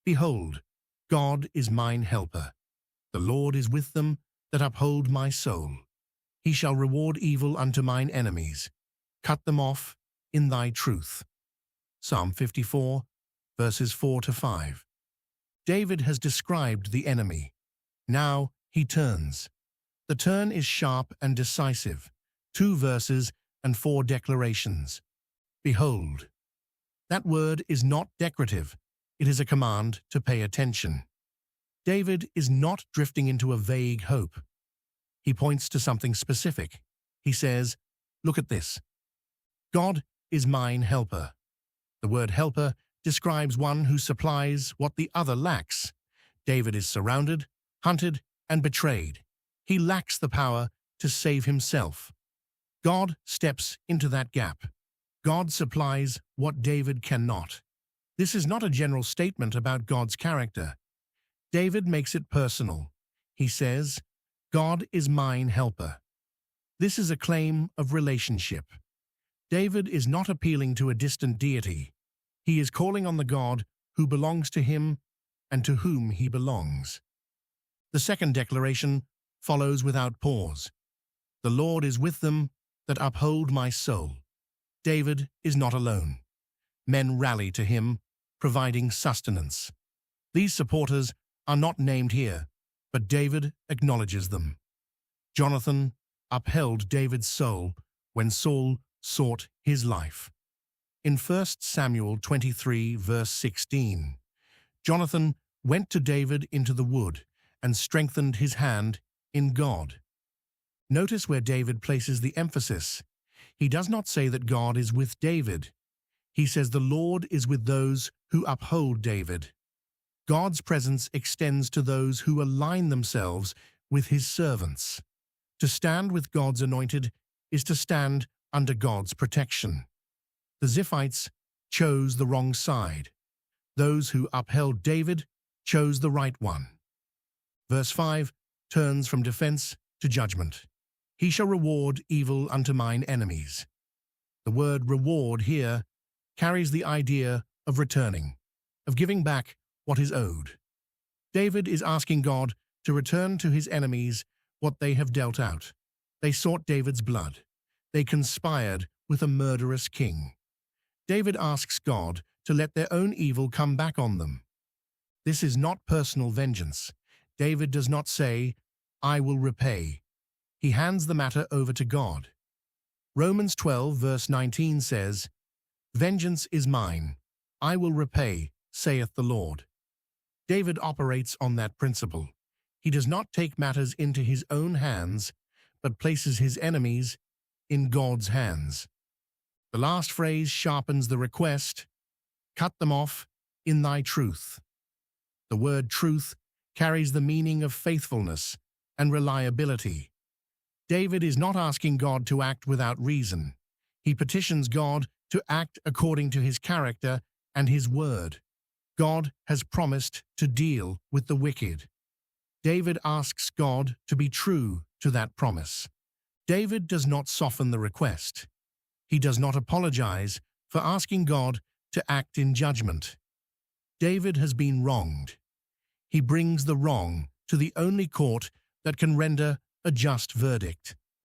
Behold, God is mine helper. The Lord is with them that uphold my soul. He shall reward evil unto mine enemies. Cut them off in thy truth. Psalm 54, verses 4-5. David has described the enemy. Now he turns. The turn is sharp and decisive. 2 verses and 4 declarations. Behold. That word is not decorative. It is a command to pay attention. David is not drifting into a vague hope. He points to something specific. He says, look at this. God is mine helper. The word helper describes one who supplies what the other lacks. David is surrounded, hunted, and betrayed. He lacks the power to save himself. God steps into that gap. God supplies what David cannot. This is not a general statement about God's character. David makes it personal. He says, God is mine helper. This is a claim of relationship. David is not appealing to a distant deity. He is calling on the God who belongs to him and to whom he belongs. The second declaration follows without pause. The Lord is with them that uphold my soul. David is not alone. Men rally to him, providing sustenance. These supporters are not named here, but David acknowledges them. Jonathan upheld David's soul when Saul sought his life. In 1 Samuel 23, verse 16, Jonathan went to David into the wood and strengthened his hand in God. Notice where David places the emphasis. He does not say that God is with David. He says the Lord is with those who uphold David. God's presence extends to those who align themselves with his servants. To stand with God's anointed is to stand under God's protection. The Ziphites chose the wrong side. Those who upheld David chose the right one. Verse 5 turns from defense to judgment. He shall reward evil unto mine enemies. The word reward here carries the idea of returning, of giving back what is owed. David is asking God to return to his enemies what they have dealt out. They sought David's blood. They conspired with a murderous king. David asks God to let their own evil come back on them. This is not personal vengeance. David does not say, I will repay. He hands the matter over to God. Romans 12, verse 19 says, Vengeance is mine, I will repay, saith the Lord. David operates on that principle. He does not take matters into his own hands, but places his enemies in God's hands. The last phrase sharpens the request, cut them off in thy truth. The word truth carries the meaning of faithfulness and reliability. David is not asking God to act without reason. He petitions God to act according to his character and his word. God has promised to deal with the wicked. David asks God to be true to that promise. David does not soften the request. He does not apologize for asking God to act in judgment. David has been wronged. He brings the wrong to the only court that can render a just verdict.